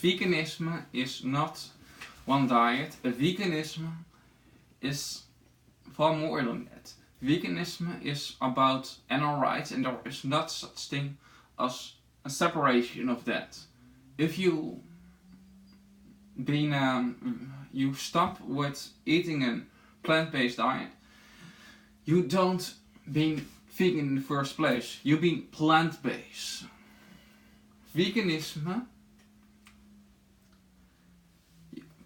veganism is not one diet. Veganism is far more than that. Veganism is about animal rights, and there is not such thing as a separation of that. If you you stop with eating a plant-based diet, you don't being vegan in the first place. You being plant-based. Veganism.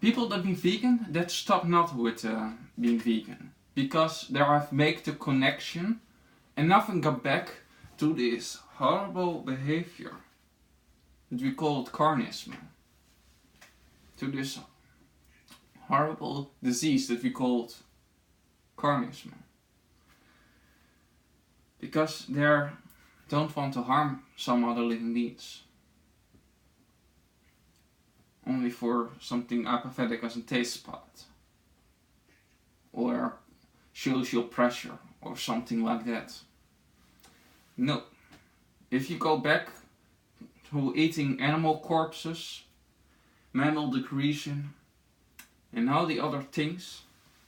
People that be vegan, that stop not with being vegan, because they have make the connection and nothing got back to this horrible behavior that we call carnism, to this horrible disease that we called carnism, because they don't want to harm some other living beings. Only for something apathetic as a taste spot, or social pressure, or something like that. No. If you go back to eating animal corpses, mammal degradation, and all the other things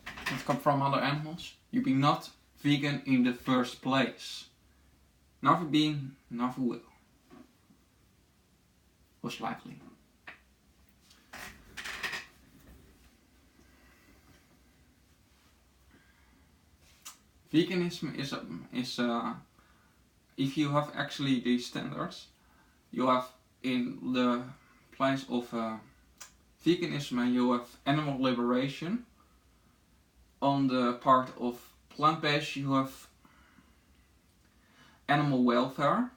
that come from other animals, you be not vegan in the first place. Never been, never will. Most likely. Veganism is if you have actually these standards, you have in the place of veganism, you have animal liberation. On the part of plant-based, you have animal welfare.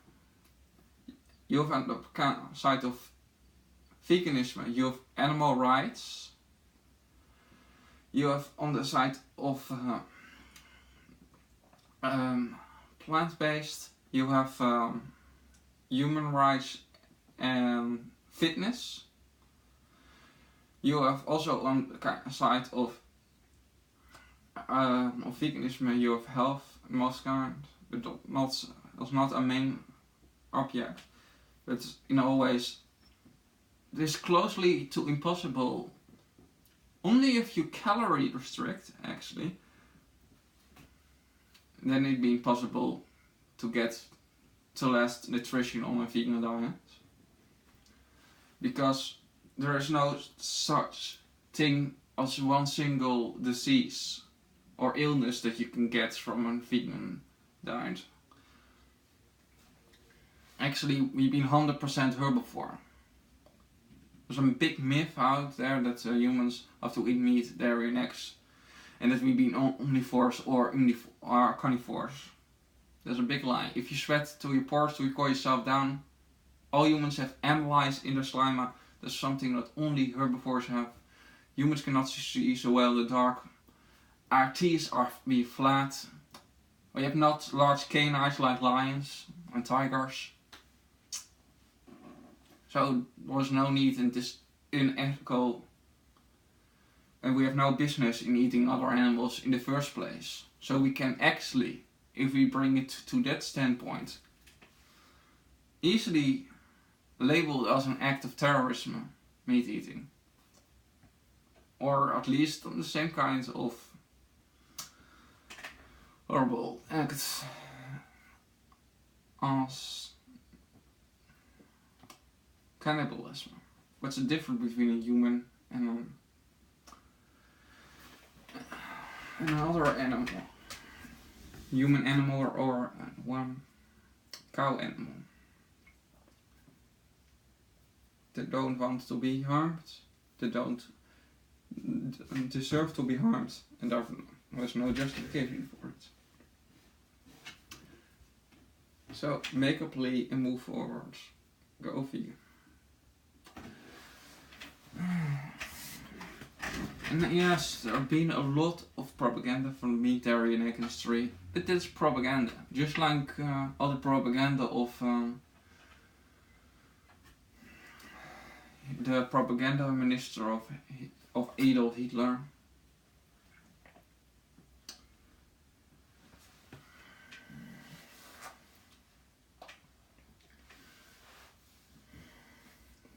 You have on the side of veganism, you have animal rights. You have on the side of plant-based, you have human rights and fitness. You have also on the side of veganism, you have health, most kind, but that's not a main object. But in all ways, this closely to impossible. Only if you calorie restrict, actually, then it'd be impossible to get to last nutrition on a vegan diet, because there is no such thing as one single disease or illness that you can get from a vegan diet. Actually, we've been 100% herbivore. There's a big myth out there that humans have to eat meat, dairy, and eggs, and that we've been omnivores or carnivores. There's a big lie. If you sweat to your pores to cool yourself down, all humans have analyzed in their saliva. That's something that only herbivores have. Humans cannot see so well in the dark. Our teeth are flat. We have not large canines like lions and tigers. So there was no need in this unethical, and we have no business in eating other animals in the first place. So we can actually, if we bring it to that standpoint, easily labeled as an act of terrorism, meat eating. Or at least the same kind of horrible acts as cannibalism. What's the difference between a human and another animal? Human animal or one cow animal. They don't want to be harmed. They don't deserve to be harmed, and there's no justification for it. So make a plea and move forward. Go vegan. And yes, there have been a lot of propaganda from the meat, dairy and egg industry, but that's propaganda. Just like other propaganda of the propaganda minister of Adolf Hitler.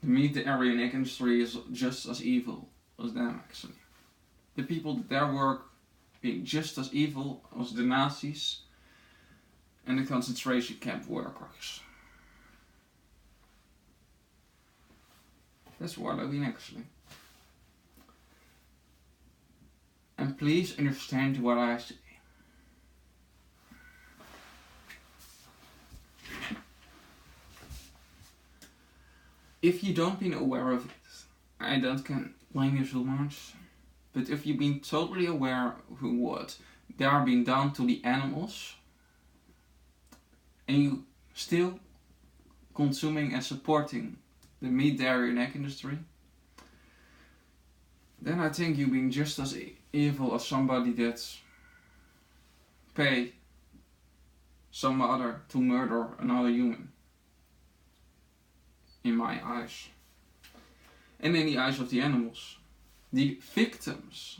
The meat dairy and egg industry is just as evil as them actually. The people that their work being just as evil as the Nazis and the concentration camp workers. That's what I mean actually. And please understand what I say. If you don't been aware of it, I don't can blame you so much. But if you've been totally aware of what they are being done to the animals, and you still consuming and supporting the meat, dairy and egg industry, then I think you've been just as evil as somebody that's pay some other to murder another human. In my eyes. And in the eyes of the animals. The victims,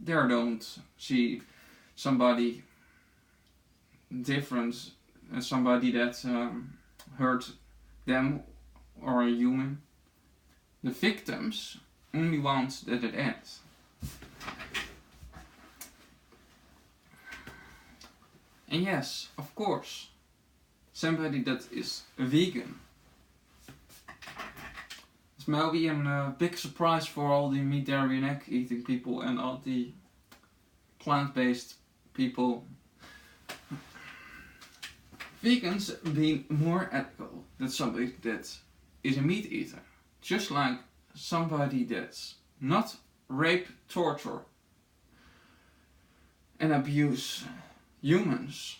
they don't see somebody different as somebody that hurt them or a human. The victims only want that it ends. And yes, of course, somebody that is a vegan, it's maybe a big surprise for all the meat, dairy and egg eating people and all the plant-based people. Vegans being more ethical than somebody that is a meat eater. Just like somebody that's not rape, torture and abuse humans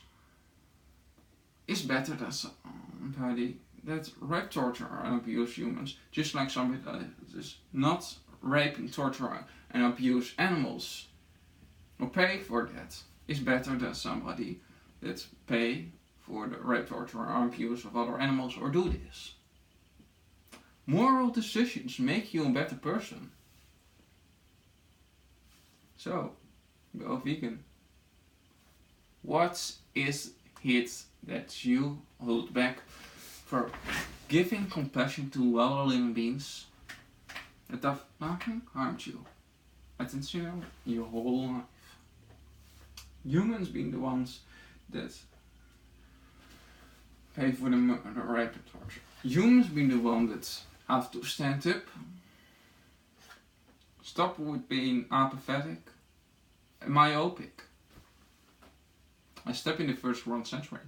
is better than somebody that rape, torture and abuse humans. Just like somebody that is not rape and torture and abuse animals or pay for that is better than somebody that pay for the rape, torture or abuse of other animals or do this. Moral decisions make you a better person. So, go vegan. What is it that you hold back for giving compassion to other living beings that have nothing harmed you? Attention, your whole life. Humans being the ones that pay for the murder, rape and torture. Humans being the ones that have to stand up. Stop with being apathetic and myopic. I step in the first world century.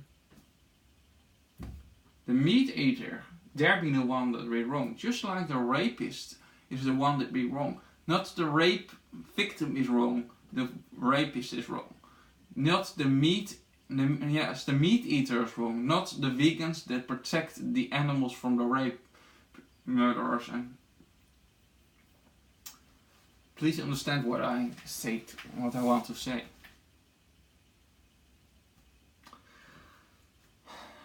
The meat eater, they're being the one that be wrong. Just like the rapist is the one that be wrong. Not the rape victim is wrong, the rapist is wrong. Not the meat, the meat eater is wrong. Not the vegans that protect the animals from the rape murderers. And please understand what I say, what I want to say.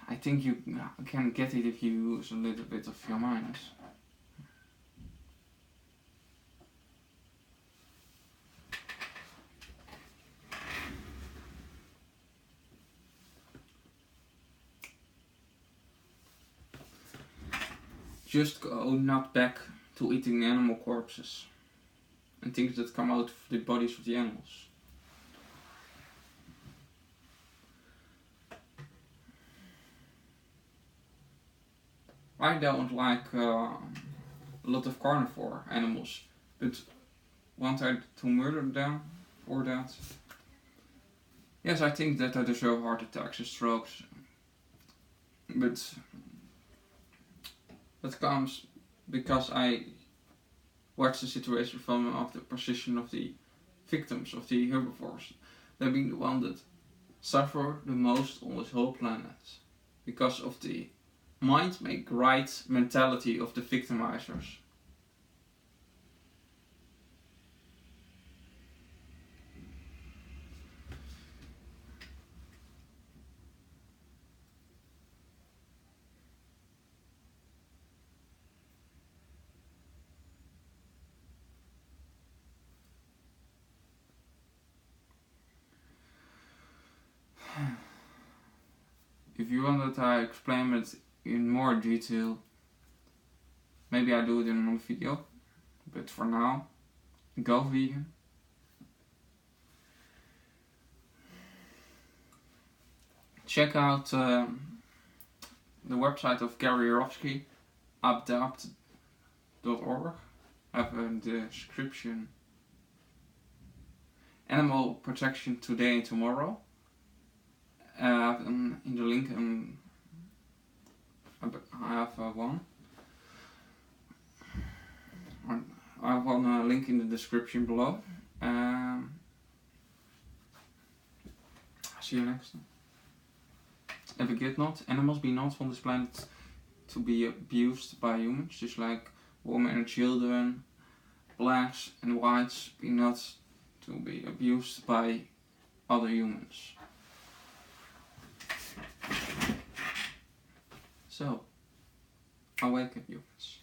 I think you can get it if you use a little bit of your mind. Just go not back to eating animal corpses and things that come out of the bodies of the animals. I don't like a lot of carnivore animals, but want I to murder them for that? Yes, I think that I deserve heart attacks and strokes, but that comes because I watch the situation from the position of the victims of the herbivores. They're being the ones that suffer the most on this whole planet because of the mind make right mentality of the victimizers. If you want that I explain it in more detail, Maybe I do it in another video, but for now, go vegan. Check out the website of Gary Yourofsky, adapt.org. I have in the description. Animal protection today and tomorrow. In the link, I have one. I have one link in the description below. See you next time. And forget not, animals be not on this planet to be abused by humans, just like women and children, blacks and whites be not to be abused by other humans. So, awaken humans.